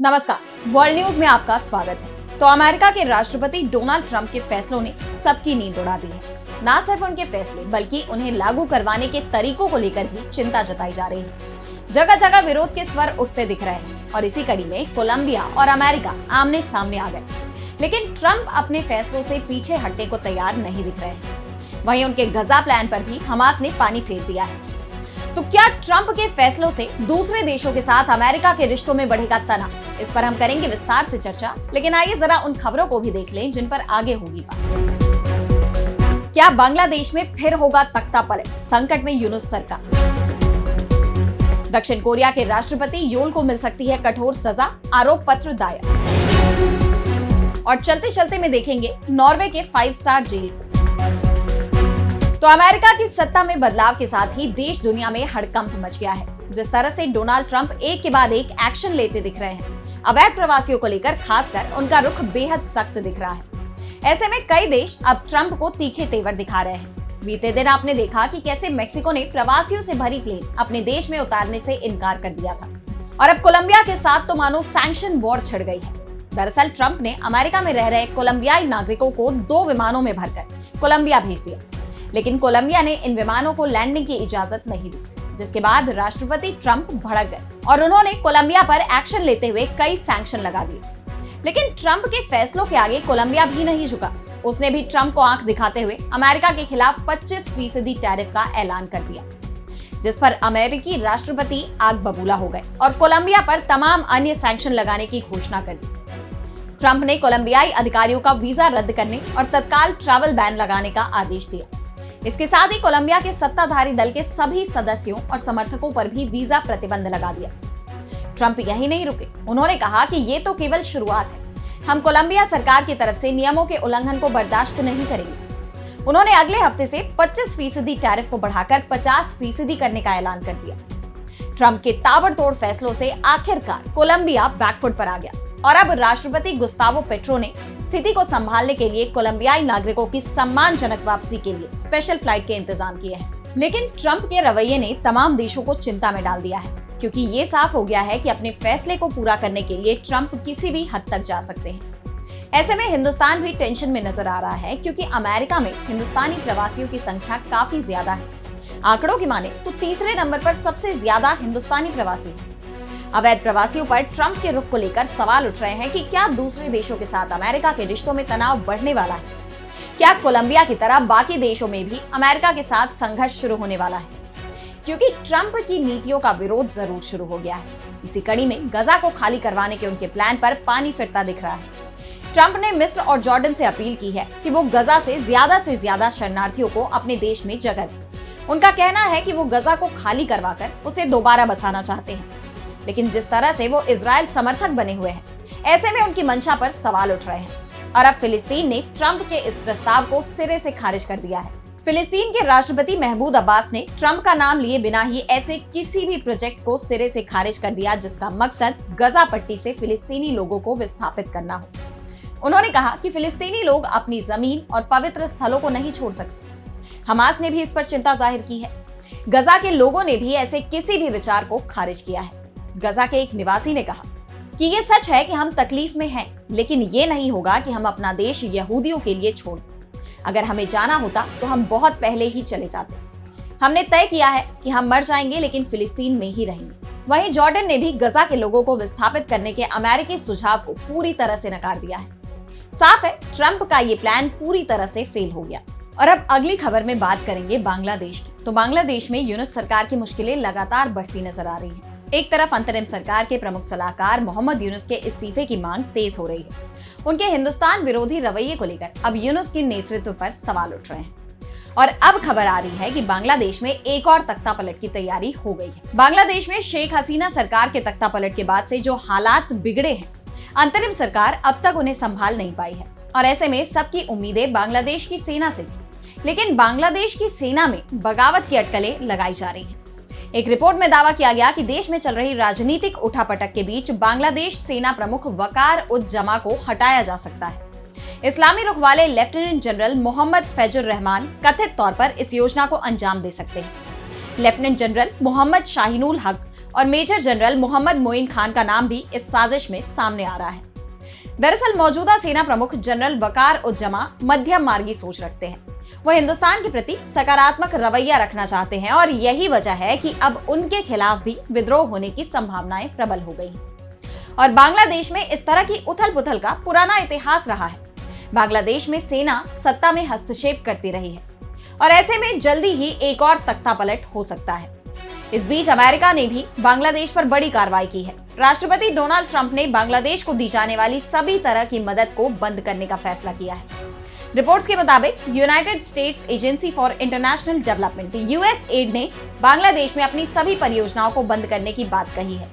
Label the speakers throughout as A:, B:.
A: नमस्कार, world news में आपका स्वागत है। तो अमेरिका के राष्ट्रपति डोनाल्ड ट्रंप के फैसलों ने सबकी नींद उड़ा दी है। न सिर्फ उनके फैसले बल्कि उन्हें लागू करवाने के तरीकों को लेकर भी चिंता जताई जा रही है। जगह जगह विरोध के स्वर उठते दिख रहे हैं और इसी कड़ी में कोलंबिया और अमेरिका आमने सामने आ गए। लेकिन ट्रंप अपने फैसलों से पीछे हटने को तैयार नहीं दिख रहे हैं। वहीं उनके गजा प्लान पर भी हमास ने पानी फेर दिया है। तो क्या ट्रंप के फैसलों से दूसरे देशों के साथ अमेरिका के रिश्तों में बढ़ेगा तनाव? इस पर हम करेंगे विस्तार से चर्चा। लेकिन आइए जरा उन खबरों को भी देख लें जिन पर आगे होगी बात। क्या बांग्लादेश में फिर होगा तख्ता पलट? संकट में यूनुस सरकार। दक्षिण कोरिया के राष्ट्रपति योल को मिल सकती है कठोर सजा, आरोप पत्र दायर। और चलते चलते में देखेंगे नॉर्वे के 5 स्टार जेल को। तो अमेरिका की सत्ता में बदलाव के साथ ही देश दुनिया में हड़कंप मच गया है। जिस तरह से डोनाल्ड ट्रंप एक के बाद एक एक्शन लेते दिख रहे हैं, अवैध प्रवासियों को लेकर खासकर उनका रुख बेहद सख्त दिख रहा है। ऐसे में कई देश अब ट्रंप को तीखे तेवर दिखा रहे हैं। बीते दिन आपने देखा कि कैसे मेक्सिको ने प्रवासियों से भरी प्लेन अपने देश में उतारने से इनकार कर दिया था। और अब कोलंबिया के साथ तो मानो सैंक्शन वॉर छिड़ गई है। दरअसल ट्रंप ने अमेरिका में रह रहे कोलंबियाई नागरिकों को 2 विमानों में भरकर कोलंबिया भेज दिया। लेकिन कोलंबिया ने इन विमानों को लैंडिंग की इजाजत नहीं दी, जिसके बाद राष्ट्रपति ट्रंप भड़क गए और उन्होंने कोलंबिया पर एक्शन लेते हुए कई सैंक्शन लगा दिए। लेकिन ट्रंप के फैसलों के आगे कोलंबिया भी नहीं झुका। उसने भी ट्रंप को आंख दिखाते हुए अमेरिका के खिलाफ 25% टैरिफ का ऐलान कर दिया, जिस पर अमेरिकी राष्ट्रपति आग बबूला हो गए और कोलंबिया पर तमाम अन्य सैंक्शन लगाने की घोषणा कर दी। ट्रंप ने कोलंबियाई अधिकारियों का वीजा रद्द करने और तत्काल ट्रैवल बैन लगाने का आदेश दिया। इसके साथ ही कोलंबिया के सत्ताधारी दल के सभी सदस्यों और समर्थकों पर भी वीजा प्रतिबंध लगा दिया। ट्रंप यही नहीं रुके, उन्होंने कहा कि ये तो केवल शुरुआत है। हम कोलंबिया सरकार की तरफ से नियमों के उल्लंघन को बर्दाश्त नहीं करेंगे। उन्होंने अगले हफ्ते से 25% टैरिफ को बढ़ाकर 50% करने का ऐलान कर दिया। ट्रंप के ताबड़तोड़ फैसलों से आखिरकार कोलंबिया बैकफुट पर आ गया और अब राष्ट्रपति गुस्तावो पेट्रो ने स्थिति को संभालने के लिए कोलंबियाई नागरिकों की सम्मानजनक वापसी के लिए स्पेशल फ्लाइट के इंतजाम किए हैं। लेकिन ट्रंप के रवैये ने तमाम देशों को चिंता में डाल दिया है, क्योंकि ये साफ हो गया है कि अपने फैसले को पूरा करने के लिए ट्रंप किसी भी हद तक जा सकते हैं। ऐसे में हिंदुस्तान भी टेंशन में नजर आ रहा है, क्योंकि अमेरिका में हिंदुस्तानी प्रवासियों की संख्या काफी ज्यादा है। आंकड़ों की माने तो तीसरे नंबर पर सबसे ज्यादा हिंदुस्तानी प्रवासी हैं। अवैध प्रवासियों पर ट्रंप के रुख को लेकर सवाल उठ रहे हैं कि क्या दूसरे देशों के साथ अमेरिका के रिश्तों में तनाव बढ़ने वाला है? क्या कोलंबिया की तरह बाकी देशों में भी अमेरिका के साथ संघर्ष शुरू होने वाला है? क्योंकि ट्रंप की नीतियों का विरोध जरूर शुरू हो गया है। इसी कड़ी में गजा को खाली करवाने के उनके प्लान पर पानी फिरता दिख रहा है। ट्रंप ने मिस्र और जॉर्डन से अपील की है कि वो गजा से ज्यादा शरणार्थियों को अपने देश में जगह दें। उनका कहना है कि वो गजा को खाली करवाकर उसे दोबारा बसाना चाहते हैं। लेकिन जिस तरह से वो इजराइल समर्थक बने हुए हैं, ऐसे में उनकी मंशा पर सवाल उठ रहे हैं। और अब फिलिस्तीन ने ट्रंप के इस प्रस्ताव को सिरे से खारिज कर दिया है। फिलिस्तीन के राष्ट्रपति महमूद अब्बास ने ट्रंप का नाम लिए बिना ही ऐसे किसी भी प्रोजेक्ट को सिरे से खारिज कर दिया जिसका मकसद गजा पट्टी से फिलिस्तीनी लोगों को विस्थापित करना हो। उन्होंने कहा कि फिलिस्तीनी लोग अपनी जमीन और पवित्र स्थलों को नहीं छोड़ सकते। हमास ने भी इस पर चिंता जाहिर की है। गजा के लोगों ने भी ऐसे किसी भी विचार को खारिज किया है। गजा के एक निवासी ने कहा कि ये सच है कि हम तकलीफ में हैं, लेकिन ये नहीं होगा कि हम अपना देश यहूदियों के लिए छोड़ दें। अगर हमें जाना होता तो हम बहुत पहले ही चले जाते। हमने तय किया है कि हम मर जाएंगे लेकिन फिलिस्तीन में ही रहेंगे। वहीं जॉर्डन ने भी गजा के लोगों को विस्थापित करने के अमेरिकी सुझाव को पूरी तरह से नकार दिया है। साफ है, ट्रंप का ये प्लान पूरी तरह से फेल हो गया। और अब अगली खबर में बात करेंगे बांग्लादेश की। तो बांग्लादेश में यूनुस सरकार की मुश्किलें लगातार बढ़ती नजर आ रही है। एक तरफ अंतरिम सरकार के प्रमुख सलाहकार मोहम्मद यूनुस के इस्तीफे की मांग तेज हो रही है। उनके हिंदुस्तान विरोधी रवैये को लेकर अब यूनुस के नेतृत्व पर सवाल उठ रहे हैं। और अब खबर आ रही है कि बांग्लादेश में एक और तख्ता पलट की तैयारी हो गई है। बांग्लादेश में शेख हसीना सरकार के तख्ता पलट के बाद से जो हालात बिगड़े हैं, अंतरिम सरकार अब तक उन्हें संभाल नहीं पाई है। और ऐसे में सबकी उम्मीदें बांग्लादेश की सेना से थी, लेकिन बांग्लादेश की सेना में बगावत की अटकलें लगाई जा रही है। एक रिपोर्ट में दावा किया गया कि देश में चल रही राजनीतिक उठापटक के बीच बांग्लादेश सेना प्रमुख वकार उद जमा को हटाया जा सकता है। इस्लामी रुख वाले लेफ्टिनेंट जनरल मोहम्मद फैजुर रहमान कथित तौर पर इस योजना को अंजाम दे सकते हैं। लेफ्टिनेंट जनरल मोहम्मद शाहीनुल हक और मेजर जनरल मोहम्मद मोइन खान का नाम भी इस साजिश में सामने आ रहा है। दरअसल मौजूदा सेना प्रमुख जनरल वकार उज्जमा मध्यम मार्गी सोच रखते हैं। वो हिंदुस्तान के प्रति सकारात्मक रवैया रखना चाहते हैं और यही वजह है कि अब उनके खिलाफ भी विद्रोह होने की संभावनाएं प्रबल हो गई हैं। और बांग्लादेश में इस तरह की उथल पुथल का पुराना इतिहास रहा है। बांग्लादेश में सेना सत्ता में हस्तक्षेप करती रही है और ऐसे में जल्दी ही एक और तख्तापलट हो सकता है। इस बीच अमेरिका ने भी बांग्लादेश पर बड़ी कार्रवाई की है। राष्ट्रपति डोनाल्ड ट्रंप ने बांग्लादेश को दी जाने वाली सभी तरह की मदद को बंद करने का फैसला किया है। रिपोर्ट्स के मुताबिक United states agency for international development USAID ने बांग्लादेश में अपनी सभी परियोजनाओं को बंद करने की बात कही है।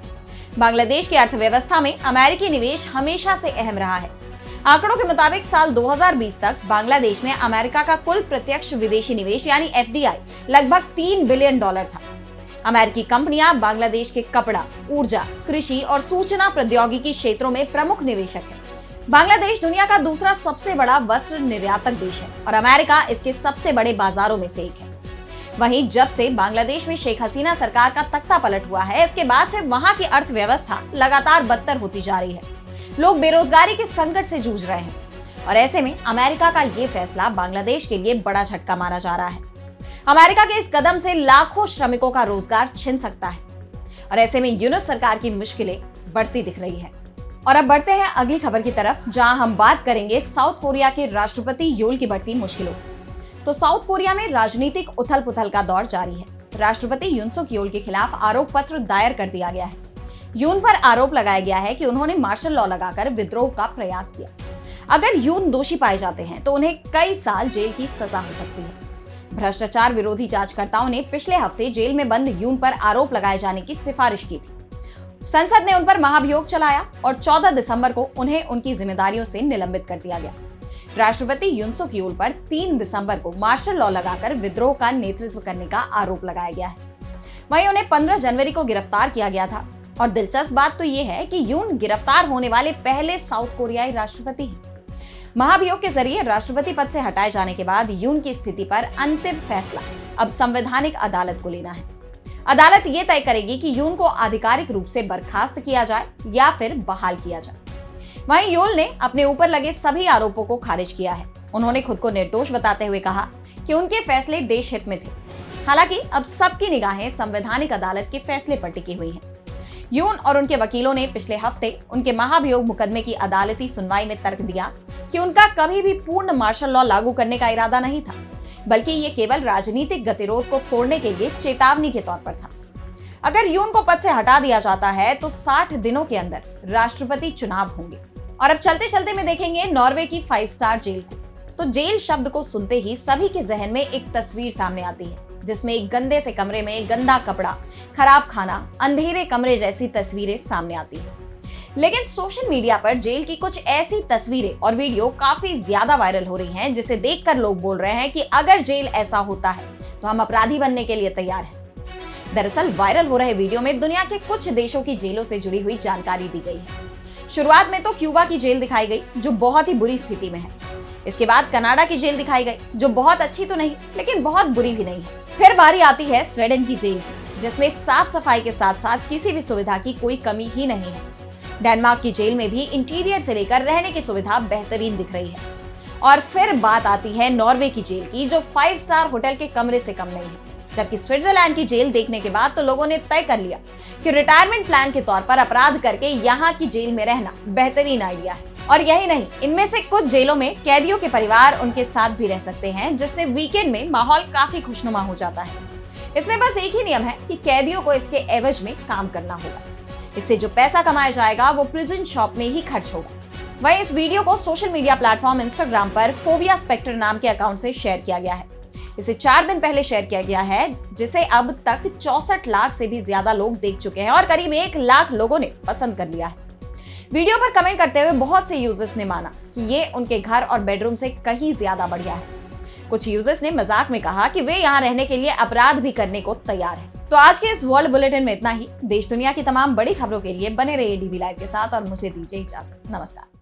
A: बांग्लादेश की अर्थव्यवस्था में अमेरिकी निवेश हमेशा से अहम रहा है। आंकड़ों के मुताबिक साल 2020 तक बांग्लादेश में अमेरिका का कुल प्रत्यक्ष विदेशी निवेश यानी एफडीआई लगभग $3 बिलियन था। अमेरिकी कंपनियां बांग्लादेश के कपड़ा, ऊर्जा, कृषि और सूचना प्रौद्योगिकी क्षेत्रों में प्रमुख निवेशक है। बांग्लादेश दुनिया का दूसरा सबसे बड़ा वस्त्र निर्यातक देश है और अमेरिका इसके सबसे बड़े बाजारों में से एक है। वहीं जब से बांग्लादेश में शेख हसीना सरकार का तख्तापलट हुआ है, इसके बाद से वहां की अर्थव्यवस्था लगातार बदतर होती जा रही है। लोग बेरोजगारी के संकट से जूझ रहे हैं और ऐसे में अमेरिका का ये फैसला बांग्लादेश के लिए बड़ा झटका माना जा रहा है। अमेरिका के इस कदम से लाखों श्रमिकों का रोजगार छिन सकता है और ऐसे में यूनुस सरकार की मुश्किलें बढ़ती दिख रही है। और अब बढ़ते हैं अगली खबर की तरफ, जहां हम बात करेंगे साउथ कोरिया के राष्ट्रपति योल की बढ़ती मुश्किलों की। तो साउथ कोरिया में राजनीतिक उथल पुथल का दौर जारी है। राष्ट्रपति यून सुक योल के खिलाफ आरोप पत्र दायर कर दिया गया है। यून पर आरोप लगाया गया है कि उन्होंने मार्शल लॉ लगाकर विद्रोह का प्रयास किया। अगर यून दोषी पाए जाते हैं तो उन्हें कई साल जेल की सजा हो सकती है। भ्रष्टाचार विरोधी जांचकर्ताओं ने पिछले हफ्ते जेल में बंद यून पर आरोप लगाए जाने की सिफारिश की थी। संसद ने उन पर महाभियोग चलाया और 14 दिसंबर को उन्हें उनकी जिम्मेदारियों से निलंबित कर दिया गया। राष्ट्रपति यून सुक योल पर 3 दिसंबर को मार्शल लॉ लगाकर विद्रोह का नेतृत्व करने का आरोप लगाया गया है। वहीं उन्हें 15 जनवरी को गिरफ्तार किया गया था और दिलचस्प बात तो ये है कि यून गिरफ्तार होने वाले पहले साउथ कोरियाई राष्ट्रपति हैं। महाभियोग के जरिए राष्ट्रपति पद से हटाए जाने के बाद यून की स्थिति पर अंतिम फैसला अब संवैधानिक अदालत को लेना है। अदालत ये तय करेगी कि यून को आधिकारिक रूप से बर्खास्त किया जाए या फिर बहाल किया जाए। वहीं योल ने अपने ऊपर लगे सभी आरोपों को खारिज किया है। उन्होंने खुद को निर्दोष बताते हुए कहा कि उनके फैसले देश हित में थे। हालांकि अब सबकी निगाहें संवैधानिक अदालत के फैसले पर टिकी हुई हैं। यून और उनके वकीलों ने पिछले हफ्ते उनके महाभियोग मुकदमे की अदालती सुनवाई में तर्क दिया कि उनका कभी भी पूर्ण मार्शल लॉ लागू करने का इरादा नहीं था, बल्कि ये केवल राजनीतिक गतिरोध को तोड़ने के लिए चेतावनी के तौर पर था। अगर यून को पद से हटा दिया जाता है तो 60 दिनों के अंदर राष्ट्रपति चुनाव होंगे। और अब चलते चलते में देखेंगे नॉर्वे की 5 स्टार जेल को। तो जेल शब्द को सुनते ही सभी के जहन में एक तस्वीर सामने आती है, जिसमें एक गंदे से कमरे में गंदा कपड़ा, खराब खाना, अंधेरे कमरे जैसी तस्वीरें सामने आती हैं। लेकिन सोशल मीडिया पर जेल की कुछ ऐसी तस्वीरें और वीडियो काफी ज्यादा वायरल हो रही हैं, जिसे देखकर लोग बोल रहे हैं कि अगर जेल ऐसा होता है तो हम अपराधी बनने के लिए तैयार हैं। दरअसल वायरल हो रहे वीडियो में दुनिया के कुछ देशों की जेलों से जुड़ी हुई जानकारी दी गई है। शुरुआत में तो क्यूबा की जेल दिखाई गई, जो बहुत ही बुरी स्थिति में है। इसके बाद कनाडा की जेल दिखाई गई, जो बहुत अच्छी तो नहीं लेकिन बहुत बुरी भी नहीं है। फिर बारी आती है स्वीडन की जेल की, जिसमें साफ सफाई के साथ साथ किसी भी सुविधा की कोई कमी ही नहीं है। डेनमार्क की जेल में भी इंटीरियर से लेकर रहने की सुविधा बेहतरीन दिख रही है। और फिर बात आती है नॉर्वे की जेल की, जो 5 स्टार होटल के कमरे से कम नहीं है। जबकि स्विट्जरलैंड की जेल देखने के बाद तो लोगों ने तय कर लिया कि रिटायरमेंट प्लान के तौर पर अपराध करके यहाँ की जेल में रहना बेहतरीन आइडिया है। और यही नहीं, इनमें से कुछ जेलों में कैदियों के परिवार उनके साथ भी रह सकते हैं, जिससे वीकेंड में माहौल काफी खुशनुमा हो जाता है। इसमें बस एक ही नियम है कि कैदियों को इसके एवज में काम करना होगा। इससे जो पैसा कमाया जाएगा वो प्रिजन शॉप में ही खर्च होगा। वहीं इस वीडियो को सोशल मीडिया प्लेटफॉर्म इंस्टाग्राम पर फोबिया स्पेक्टर नाम के अकाउंट से शेयर किया गया है। इसे 4 दिन पहले शेयर किया गया है, जिसे अब तक 64 लाख से भी ज्यादा लोग देख चुके हैं और करीब 1 लाख लोगों ने पसंद कर लिया है। वीडियो पर कमेंट करते हुए बहुत से यूजर्स ने माना कि ये उनके घर और बेडरूम से कहीं ज्यादा बढ़िया है। कुछ यूजर्स ने मजाक में कहा कि वे यहाँ रहने के लिए अपराध भी करने को तैयार हैं। तो आज के इस वर्ल्ड बुलेटिन में इतना ही। देश दुनिया की तमाम बड़ी खबरों के लिए बने रहिए डीबी लाइव के साथ और मुझे दीजिए इजाजत। नमस्कार।